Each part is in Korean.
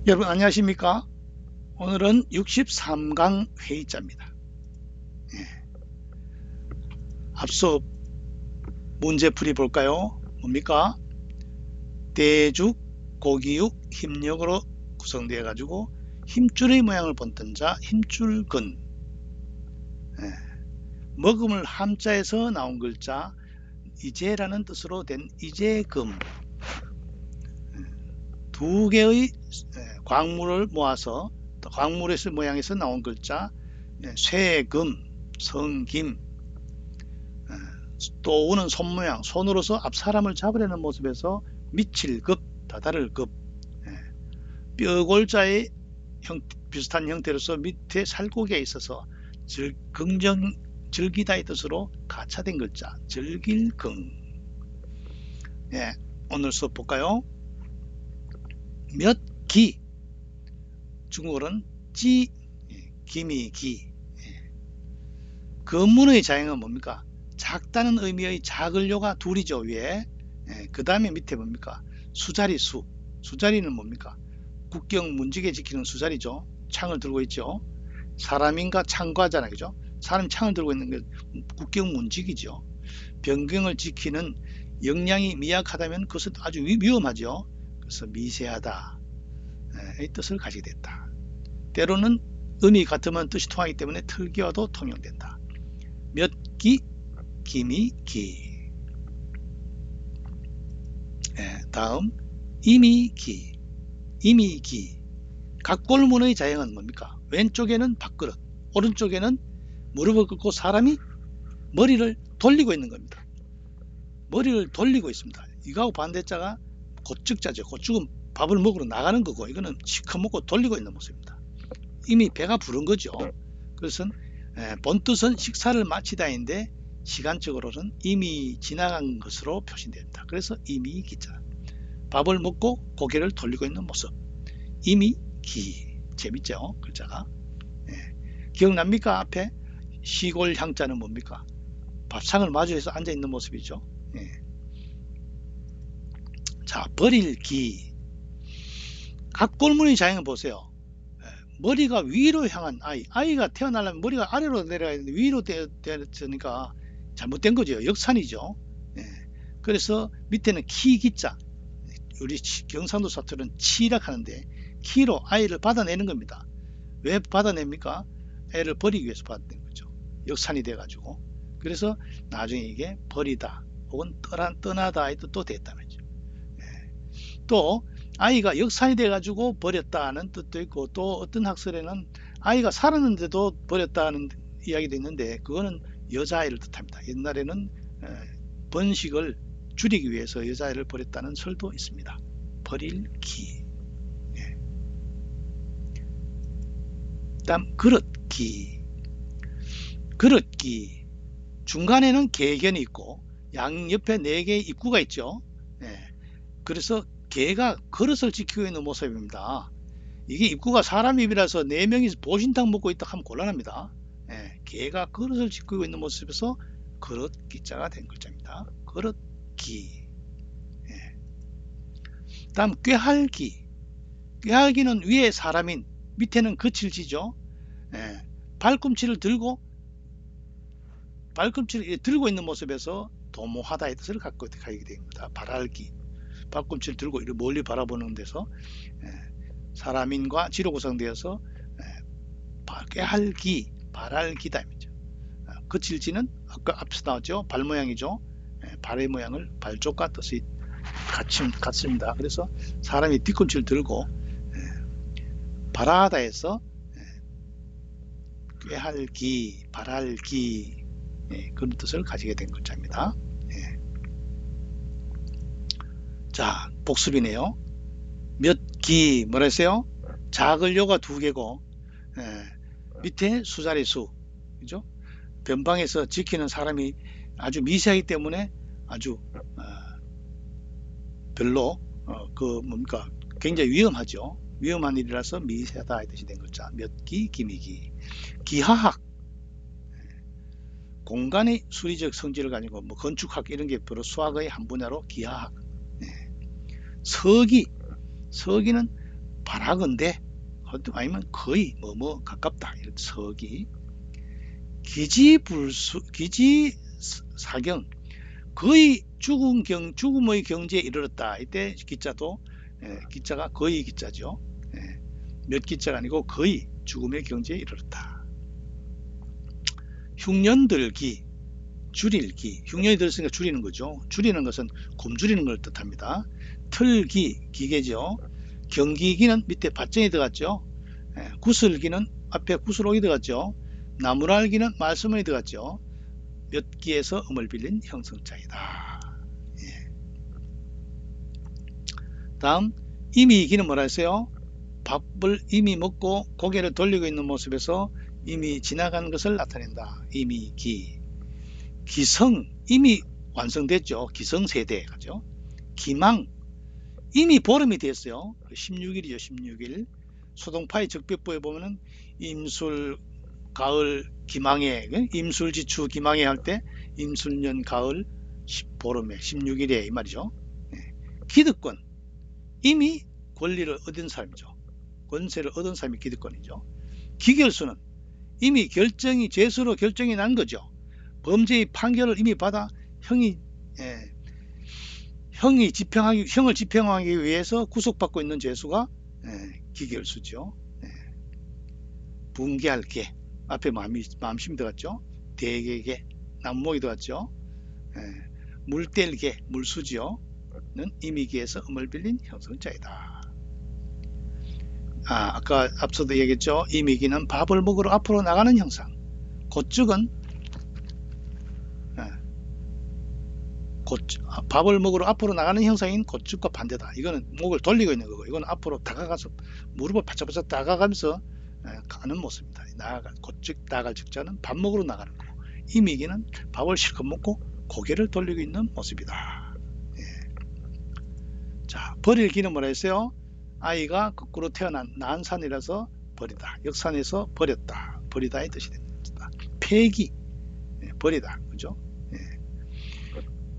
여러분 안녕하십니까? 오늘은 63강 회의자입니다. 앞서 문제풀이 볼까요? 뭡니까? 대죽, 고기육, 힘력으로 구성되어 가지고 힘줄의 모양을 본뜬 자 힘줄근. 먹음을 함자에서 나온 글자 이제라는 뜻으로 된 이제금. 두 개의 광물을 모아서 광물의 모양에서 나온 글자 쇠금, 성김. 또 우는 손모양, 손으로서 앞 사람을 잡으려는 모습에서 미칠급, 다다를급. 뼈골자의 비슷한 형태로서 밑에 살고기에 있어서 즐기다의 뜻으로 가차된 글자 즐길긍. 오늘 수업 볼까요? 몇 기, 중국어로는 찌, 기미 기. 근문의 자형은 뭡니까? 작다는 의미의 작을요가 둘이죠, 위에. 그 다음에 밑에 뭡니까? 수자리 수. 수자리는 뭡니까? 국경 문지개 지키는 수자리죠. 창을 들고 있죠. 사람인가 창과잖아요, 그죠? 사람이 창을 들고 있는 게 국경 문지기죠. 변경을 지키는 역량이 미약하다면 그것은 아주 위험하죠. 그래서 미세하다 이 뜻을 가지게 됐다. 때로는 의미 같으면 뜻이 통하기 때문에 틀기와도 통용된다. 몇 기, 기미 기. 다음 이미 기. 이미 기. 각골문의 자형은 뭡니까? 왼쪽에는 밥그릇, 오른쪽에는 무릎을 꿇고 사람이 머리를 돌리고 있는 겁니다. 머리를 돌리고 있습니다. 이거하고 반대자가 고축자죠. 고축은 밥을 먹으러 나가는 거고, 이거는 시커 먹고 돌리고 있는 모습입니다. 이미 배가 부른 거죠. 그래서 본뜻은 식사를 마치다인데 시간적으로는 이미 지나간 것으로 표시됩니다. 그래서 이미 기자. 밥을 먹고 고개를 돌리고 있는 모습. 이미 기. 재밌죠? 글자가. 기억납니까? 앞에 시골 향자는 뭡니까? 밥상을 마주해서 앉아있는 모습이죠. 자, 버릴 기. 각골문의 자형을 보세요. 머리가 위로 향한 아이가 태어나려면 머리가 아래로 내려가야 되는데 위로 되었으니까 잘못된 거죠. 역산이죠. 그래서 밑에는 키기자. 우리 경상도 사투리는 치락 하는데 키로 아이를 받아내는 겁니다. 왜 받아냅니까? 애를 버리기 위해서 받아낸 거죠. 역산이 돼 가지고. 그래서 나중에 이게 버리다 혹은 떠나다 이 뜻도 됐다면죠. 또 아이가 역산이 돼 가지고 버렸다는 뜻도 있고, 또 어떤 학설에는 아이가 살았는데도 버렸다는 이야기도 있는데 그거는 여자아이를 뜻합니다. 옛날에는 번식을 줄이기 위해서 여자아이를 버렸다는 설도 있습니다. 버릴 기. 다음 그릇기. 그릇기. 중간에는 개견이 있고 양옆에 4개의 입구가 있죠. 그래서 개가 그릇을 지키고 있는 모습입니다. 이게 입구가 사람 입이라서 4명이 보신탕 먹고 있다 하면 곤란합니다. 개가 그릇을 지키고 있는 모습에서 그릇 기자가 된 글자입니다. 그릇기. 다음 꾀할기. 꾀할기는 위에 사람인 밑에는 거칠지죠. 발꿈치를 들고 있는 모습에서 도모하다의 뜻을 갖고 가게 됩니다. 발알기. 발꿈치를 들고 멀리 바라보는 데서 사람인과 지로 구성되어서 꾀할기, 발알기다. 거칠지는 아까 앞서 나왔죠. 발 모양이죠. 발의 모양을 발족과 뜻이 같습니다. 그래서 사람이 뒤꿈치를 들고 발하다에서 꾀할기, 발알기 그런 뜻을 가지게 된 글자입니다. 자, 복습이네요. 몇 기, 뭐라 했어요? 작을요가 2개고, 밑에 수자리 수, 그죠? 변방에서 지키는 사람이 아주 미세하기 때문에 아주 별로 뭡니까? 굉장히 위험하죠. 위험한 일이라서 미세하다 이 뜻이 된 글자. 몇 기, 기미기. 기하학. 공간의 수리적 성질을 가지고 뭐 건축학 이런 게 바로 수학의 한 분야로 기하학. 서기. 서기는 바라건대 아니면 거의 뭐뭐 가깝다. 이런 서기. 기지사경 거의 죽음의 경지에 이르렀다. 이때 기자도 기자가 거의 기자죠. 몇 기자가 아니고 거의 죽음의 경지에 이르렀다. 흉년들기 줄일기. 흉년이 들었으니까 줄이는 거죠. 줄이는 것은 굶주리는 걸 뜻합니다. 틀기 기계죠. 경기기는 밑에 밭정이 들어갔죠. 구슬기는 앞에 구슬옥이 들어갔죠. 나무랄기는 말씀이 들어갔죠. 몇 기에서 음을 빌린 형성자이다. 다음 이미기는 뭐라 했어요? 밥을 이미 먹고 고개를 돌리고 있는 모습에서 이미 지나간 것을 나타낸다. 이미기. 기성 이미 완성됐죠. 기성세대 가죠. 기망 이미 보름이 됐어요. 16일이죠. 16일. 소동파의 적벽부에 보면은 임술 가을 기망에 임술지추 기망에 할 때 임술년 가을 보름에 16일에 이 말이죠. 기득권 이미 권리를 얻은 사람이죠. 권세를 얻은 사람이 기득권이죠. 기결수는 이미 죄수로 결정이 난 거죠. 범죄의 판결을 이미 받아 형을 집행하기 위해서 구속받고 있는 죄수가 기결수죠. 분개할 개 앞에 마음심이 들어갔죠. 대개개 나무목이 들어갔죠. 물뗄 개 물수지요. 는 이미기에서 음을 빌린 형성자이다. 아까 앞서도 얘기했죠. 이미기는 밥을 먹으러 앞으로 나가는 형상. 곧죽은 밥을 먹으러 앞으로 나가는 형상인 곧죽과 반대다. 이거는 목을 돌리고 있는 거고, 이건 앞으로 다가가서 무릎을 바짝바짝 다가가면서 가는 모습입니다. 곧죽 나갈 적자는 밥 먹으러 나가는 거고, 이미기는 밥을 실컷 먹고 고개를 돌리고 있는 모습이다. 자, 버릴기는 뭐라 했어요? 아이가 거꾸로 태어난 난산이라서 버리다. 역산에서 버렸다. 버리다의 뜻이 됩니다. 폐기 버리다. 그죠?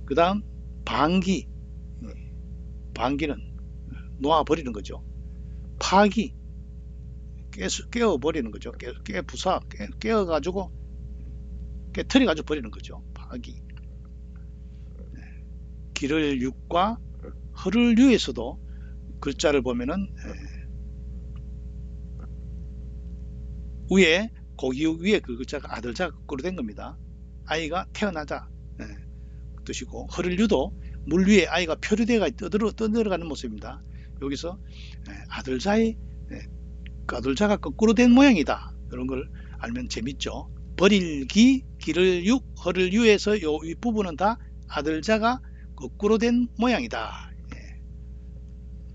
그 다음 방기 방기는 놓아버리는 거죠. 파기 깨어버리는 거죠. 깨어가지고 깨트려가지고 버리는 거죠. 파기. 기를 육과 허를 유에서도 글자를 보면은 위에 고기육 위에 그 글자가 아들자가 거꾸로 된 겁니다. 아이가 태어나자 뜻이고, 허를 유도 물 위에 아이가 표류대가 떠들어가는 모습입니다. 여기서 아들자가 거꾸로 된 모양이다. 이런 걸 알면 재밌죠. 버릴기, 기를 육, 허를 유에서 이 윗부분은 다 아들자가 거꾸로 된 모양이다.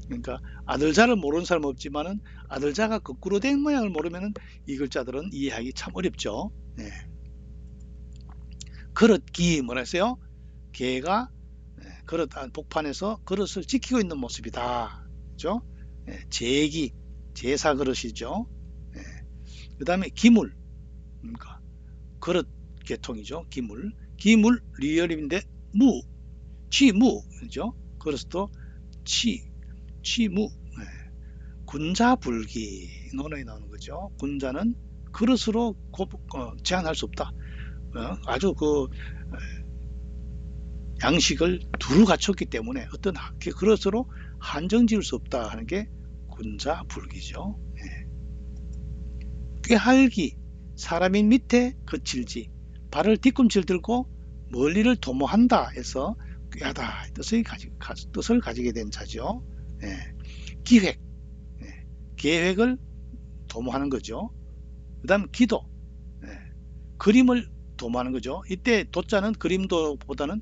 그러니까 아들자를 모르는 사람은 없지만은 아들자가 거꾸로 된 모양을 모르면은 이 글자들은 이해하기 참 어렵죠. 그릇기 뭐라 했어요? 개가 그릇 복판에서 그릇을 지키고 있는 모습이다. 그죠? 제기 제사 그릇이죠. 그 다음에 기물 그러니까 그릇 계통이죠. 기물 리얼임인데 취무 그죠? 그릇도 취무 군자불기 논어에 나오는 거죠. 군자는 그릇으로 제한할 수 없다. 아주 그 양식을 두루 갖췄기 때문에 어떤 그릇으로 한정 지을 수 없다 하는 게 군자불기죠. 꾀할기 사람인 밑에 거칠지 발을 뒤꿈치를 들고 멀리를 도모한다 해서 꾀하다 뜻을 가지게 된 자죠. 기획 계획을 도모하는 거죠. 그 다음 기도 그림을 도모하는 거죠. 이때 도자는 그림도보다는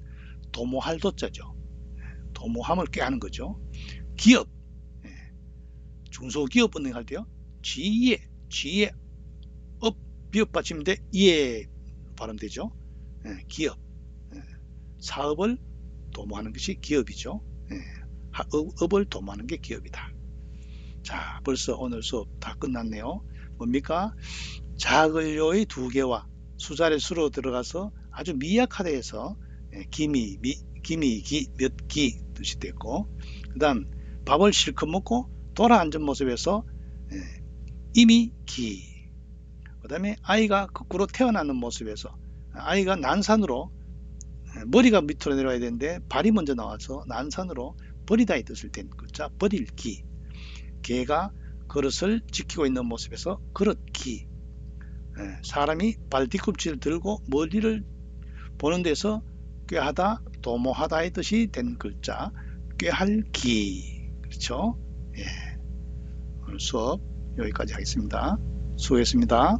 도모할 도자죠. 도모함을 꾀하는 거죠. 기업 중소기업 운영할 때요. 지혜 업 비읍 받침인데 이에 발음되죠. 기업 사업을 도모하는 것이 기업이죠. 업을 도모하는 게 기업이다. 자, 벌써 오늘 수업 다 끝났네요. 뭡니까? 자글요의 두 개와 수자리 수로 들어가서 아주 미약하다 해서 기미, 기, 몇 기 뜻이 됐고, 그 다음 밥을 실컷 먹고 돌아 앉은 모습에서 이미 기. 그 다음에 아이가 거꾸로 태어나는 모습에서 아이가 난산으로 머리가 밑으로 내려와야 되는데 발이 먼저 나와서 난산으로 버리다의 뜻을 댄 글자 버릴기. 개가 그릇을 지키고 있는 모습에서 그릇기. 사람이 발 뒤꿈치를 들고 머리를 보는 데서 꾀하다 도모하다의 뜻이 된 글자 꾀할기. 그렇죠? 오늘 수업 여기까지 하겠습니다. 수고했습니다.